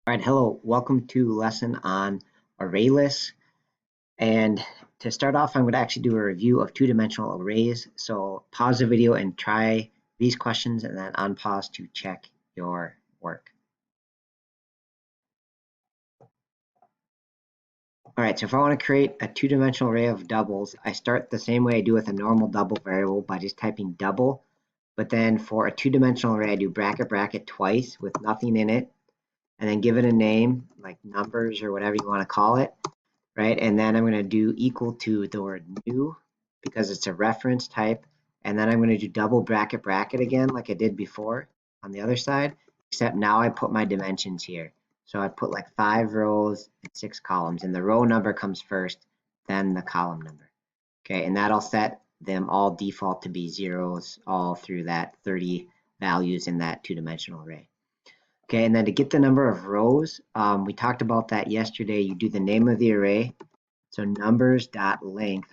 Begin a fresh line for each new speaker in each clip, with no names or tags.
All right, hello, welcome to lesson on ArrayList. And to start off, I'm going to actually do a review of two-dimensional arrays. So pause the video and try these questions and then unpause to check your work. All right, so if I want to create a two-dimensional array of doubles, I start the same way I do with a normal double variable by just typing double. But then for a two-dimensional array, I do bracket bracket twice with nothing in it, and then give it a name like numbers or whatever you want to call it. Right? And then I'm going to do equal to the word new because it's a reference type. And then I'm going to do double bracket bracket again like I did before on the other side, except now I put my dimensions here. So I put like 5 rows and 6 columns, and the row number comes first, then the column number. Okay, and that'll set them all default to be zeros all through that 30 values in that two-dimensional array. Okay, and then to get the number of rows, we talked about that yesterday. You do the name of the array, so numbers.length,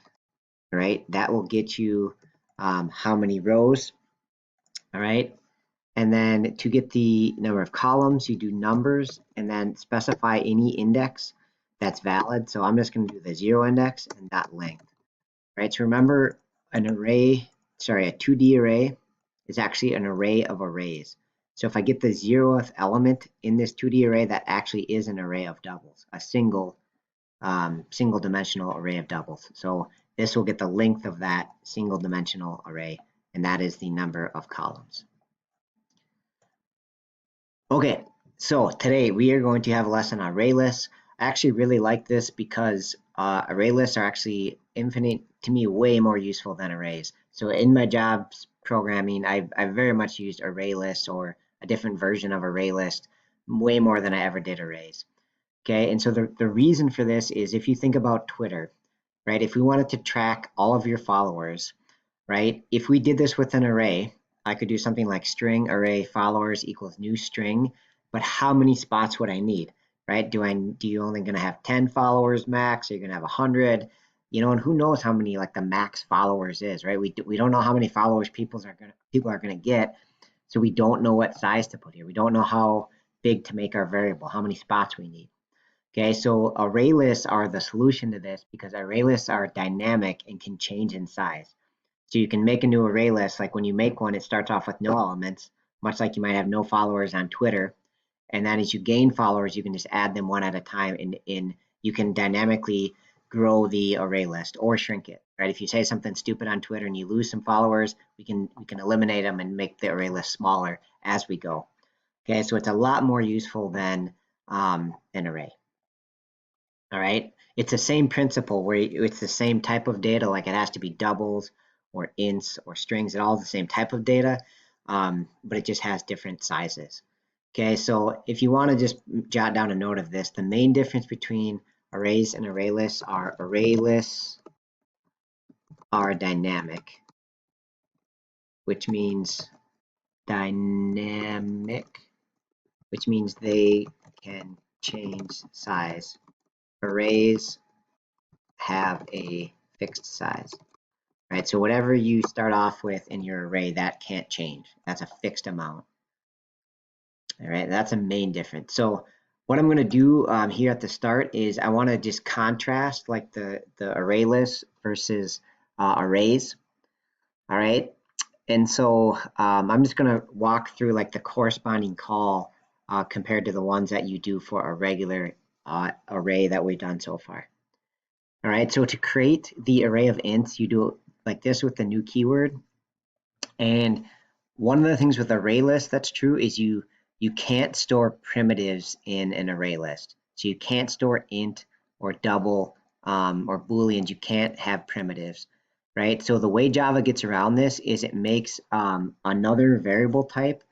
right? That will get you how many rows, all right? And then to get the number of columns, you do numbers and then specify any index that's valid. So I'm just going to do the 0 index and dot length, right? So remember, an array, sorry, a 2D array is actually an array of arrays. So if I get the 0th element in this 2D array, that actually is an array of doubles, a single dimensional array of doubles. So this will get the length of that single dimensional array, and that is the number of columns. Okay, so today we are going to have a lesson on array lists. I actually really like this because array lists are actually infinite, to me, way more useful than arrays. So in my jobs programming, I've very much used array lists or a different version of array list way more than I ever did arrays. Okay, and so the reason for this is if you think about Twitter, right? If we wanted to track all of your followers, right? If we did this with an array, I could do something like string array followers equals new string, but how many spots would I need, right? Do you only going to have 10 followers max? Are you going to have 100? You know, and who knows how many like the max followers is, right? We don't know how many followers people are going to get, so we don't know what size to put here. We don't know how big to make our variable, how many spots we need. Okay, so array lists are the solution to this because array lists are dynamic and can change in size. So you can make a new array list, like when you make one, it starts off with no elements, much like you might have no followers on Twitter. And then as you gain followers, you can just add them one at a time, and you can dynamically grow the array list or shrink it, right? If you say something stupid on Twitter and you lose some followers, we can eliminate them and make the array list smaller as we go. Okay, so it's a lot more useful than an array. All right, it's the same principle where it's the same type of data, like it has to be doubles or ints or strings, and all the same type of data, but it just has different sizes. Okay, so if you want to just jot down a note of this, the main difference between arrays and array lists are array lists are dynamic, which means they can change size. Arrays have a fixed size, right? So whatever you start off with in your array, that can't change. That's a fixed amount. All right, that's a main difference. So what I'm going to do here at the start is I want to just contrast like the array list versus arrays. All right, and so I'm just going to walk through like the corresponding call compared to the ones that you do for a regular array that we've done so far. All right, so to create the array of ints, you do it like this with the new keyword. And one of the things with array list that's true is you can't store primitives in an array list. So you can't store int or double or booleans. You can't have primitives, right? So the way Java gets around this is it makes another variable type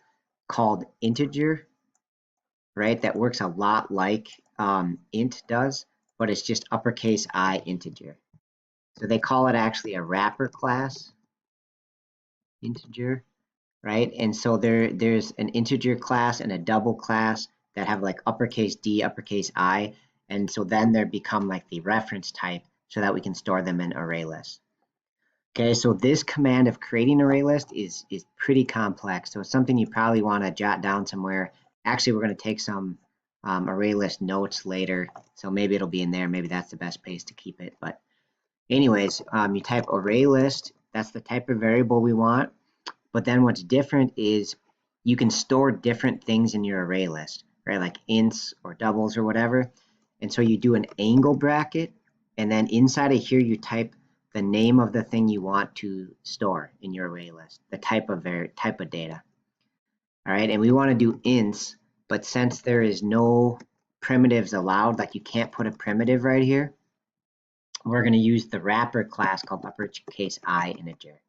called integer, right? That works a lot like int does, but it's just uppercase I integer. So they call it actually a wrapper class, integer, right? And so there's an integer class and a double class that have like uppercase D, uppercase I, and so then they become like the reference type so that we can store them in array lists. Okay, so this command of creating an array list is pretty complex, so it's something you probably want to jot down somewhere. Actually, we're going to take some array list notes later. So maybe it'll be in there. Maybe that's the best place to keep it. But anyways, you type array list. That's the type of variable we want. But then what's different is you can store different things in your array list, right? Like ints or doubles or whatever. And so you do an angle bracket, and then inside of here you type the name of the thing you want to store in your array list, the type of data. All right, and we want to do ints, but since there is no primitives allowed, like you can't put a primitive right here, we're going to use the wrapper class called uppercase I integer.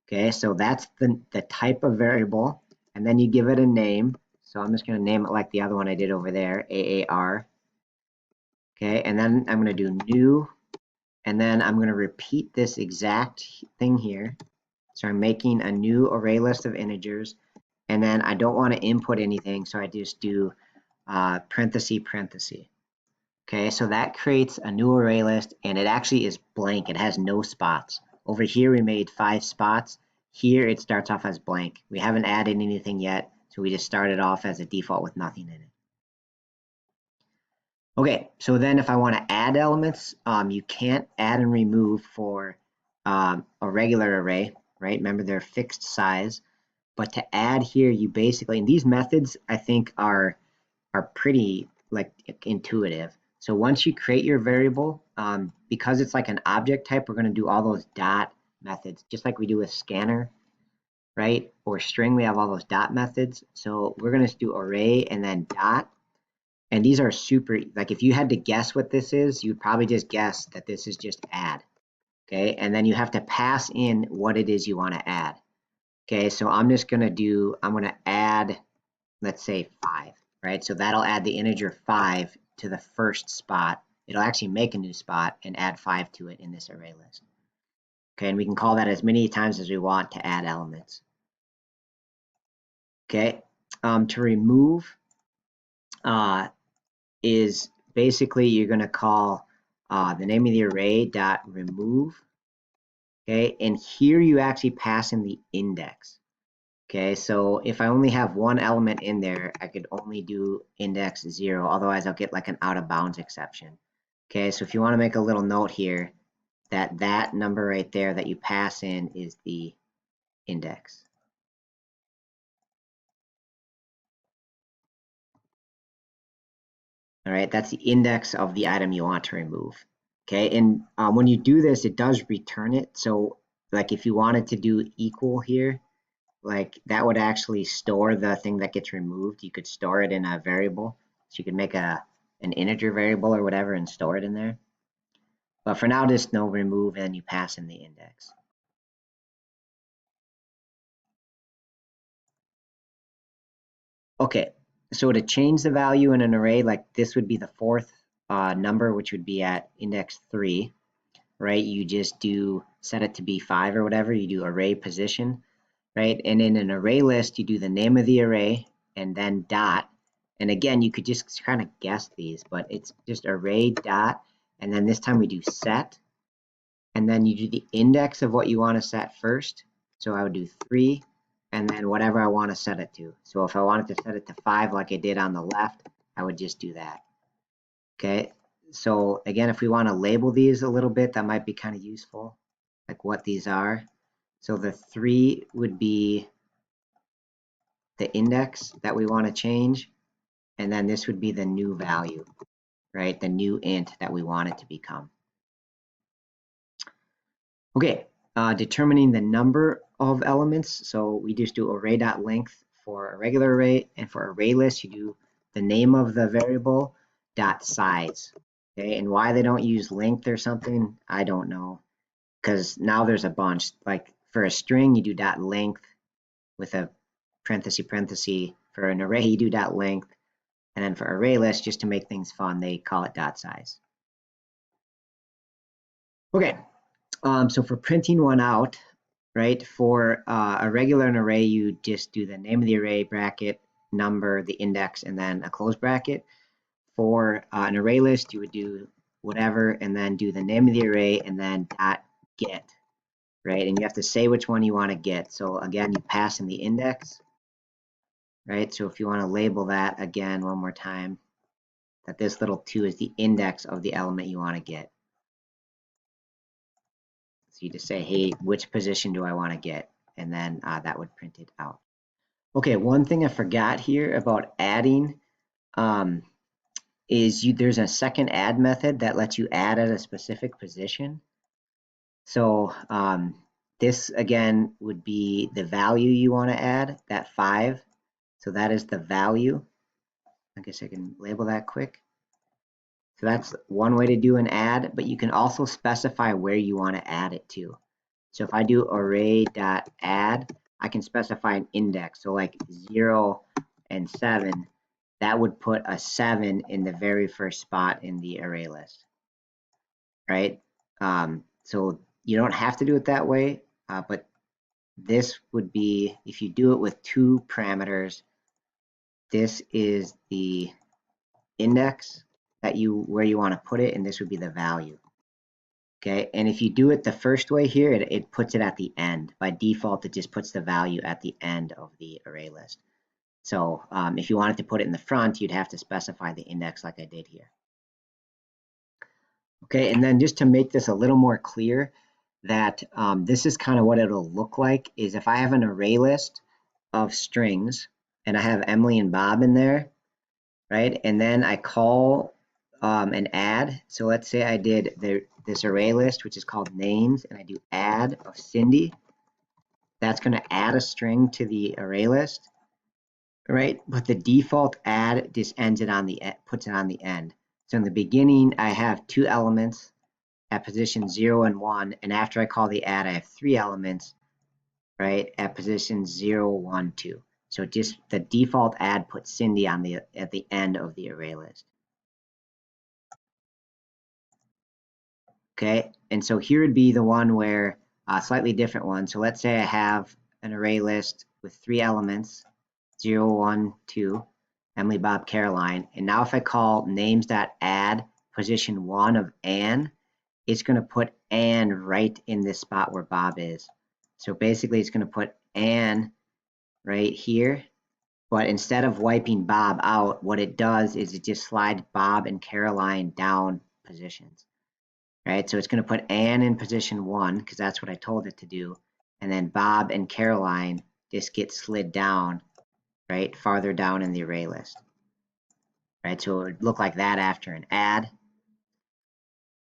Okay, so that's the type of variable, and then you give it a name. So I'm just going to name it like the other one I did over there, AAR. Okay, and then I'm going to do new, and then I'm going to repeat this exact thing here. So I'm making a new array list of integers, and then I don't want to input anything, so I just do parenthesis. Okay, so that creates a new array list, and it actually is blank. It has no spots. Over here we made 5 spots. Here it starts off as blank. We haven't added anything yet, so we just started off as a default with nothing in it. Okay, so then if I want to add elements, you can't add and remove for a regular array, right? Remember, they're fixed size. But to add here, you basically, and these methods I think are pretty like intuitive. So once you create your variable, because it's like an object type, we're going to do all those dot methods, just like we do with scanner, right? Or string, we have all those dot methods. So we're going to do array and then dot. And these are super, like if you had to guess what this is, you'd probably just guess that this is just add. Okay, and then you have to pass in what it is you want to add. Okay, so I'm going to add, let's say 5, right? So that'll add the integer 5 to the first spot. It'll actually make a new spot and add 5 to it in this array list. Okay, and we can call that as many times as we want to add elements. Okay, to remove is basically you're going to call the name of the array dot remove. Okay, and here you actually pass in the index. Okay, so if I only have one element in there, I could only do index 0, otherwise I'll get like an out of bounds exception. Okay, so if you want to make a little note here, that number right there that you pass in is the index. All right, that's the index of the item you want to remove. Okay, and when you do this, it does return it. So like if you wanted to do equal here, like that would actually store the thing that gets removed. You could store it in a variable. So you could make an integer variable or whatever and store it in there. But for now, just no remove and you pass in the index. Okay, so to change the value in an array, like this would be the 4th number, which would be at index 3, right? You just do set it to be 5 or whatever. You do array position, right? And in an array list, you do the name of the array and then dot. And again, you could just kind of guess these, but it's just array dot. And then this time we do set. And then you do the index of what you want to set first. So I would do 3 and then whatever I want to set it to. So if I wanted to set it to 5 like I did on the left, I would just do that. Okay, so again, if we want to label these a little bit, that might be kind of useful, like what these are. So the 3 would be the index that we want to change, and then this would be the new value, right? The new int that we want it to become. Okay, determining the number of elements. So we just do array.length for a regular array, and for array list, you do the name of the variable dot size. Okay, and why they don't use length or something, I don't know, because now there's a bunch. Like for a string, you do dot length with a parenthesis. For an array, you do dot length, and then for array list, just to make things fun, they call it dot size. Okay, so for printing one out, right, for a regular array, you just do the name of the array, bracket, number, the index, and then a close bracket. For an array list, you would do whatever, and then do the name of the array, and then dot get, right? And you have to say which one you want to get. So again, you pass in the index, right? So if you want to label that again one more time, that this little 2 is the index of the element you want to get. So you just say, hey, which position do I want to get? And then that would print it out. Okay, one thing I forgot here about adding is there's a second add method that lets you add at a specific position. So this again would be the value you want to add, that 5. So that is the value. I guess I can label that quick. So that's one way to do an add, but you can also specify where you want to add it to. So if I do array.add, I can specify an index. So like 0 and 7, that would put a 7 in the very first spot in the array list, right? So you don't have to do it that way, but this would be, if you do it with 2 parameters, this is the index that where you want to put it, and this would be the value. Okay, and if you do it the first way here, it puts it at the end. By default, it just puts the value at the end of the array list. So if you wanted to put it in the front, you'd have to specify the index like I did here. Okay, and then just to make this a little more clear, that this is kind of what it'll look like, is if I have an array list of strings and I have Emily and Bob in there, right? And then I call an add. So let's say I did this array list, which is called names, and I do add of Cindy. That's going to add a string to the array list, right? But the default add just ends it on the puts it on the end. So in the beginning, I have 2 elements at position 0 and 1, and after I call the add, I have 3 elements, right, at position 0, 1, 2. So just the default add puts Cindy on at the end of the array list. Okay, and so here would be the one where a slightly different one. So let's say I have an array list with 3 elements, 0, 1, 2, Emily, Bob, Caroline. And now if I call names.add position 1 of Anne, it's going to put Anne right in this spot where Bob is. So basically it's going to put Anne right here. But instead of wiping Bob out, what it does is it just slides Bob and Caroline down positions. Right, so it's going to put Anne in position 1 because that's what I told it to do, and then Bob and Caroline just get slid down, right, farther down in the array list. Right, so it would look like that after an add.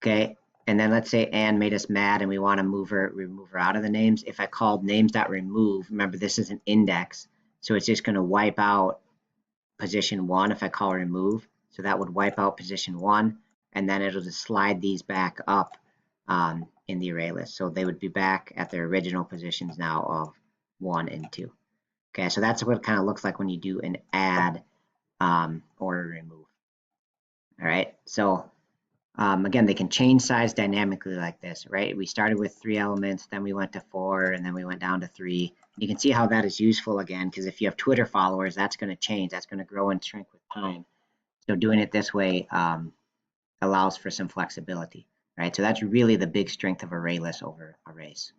Okay, and then let's say Anne made us mad and we want to remove her out of the names. If I called names.remove, remember this is an index, so it's just going to wipe out position 1 if I call remove. So that would wipe out position 1, and then it'll just slide these back up in the array list. So they would be back at their original positions now of 1 and 2. Okay, so that's what it kind of looks like when you do an add or a remove. All right, so again, they can change size dynamically like this, right? We started with 3 elements, then we went to 4, and then we went down to 3. You can see how that is useful again, because if you have Twitter followers, that's going to change. That's going to grow and shrink with time. So doing it this way allows for some flexibility, right? So that's really the big strength of ArrayList over arrays.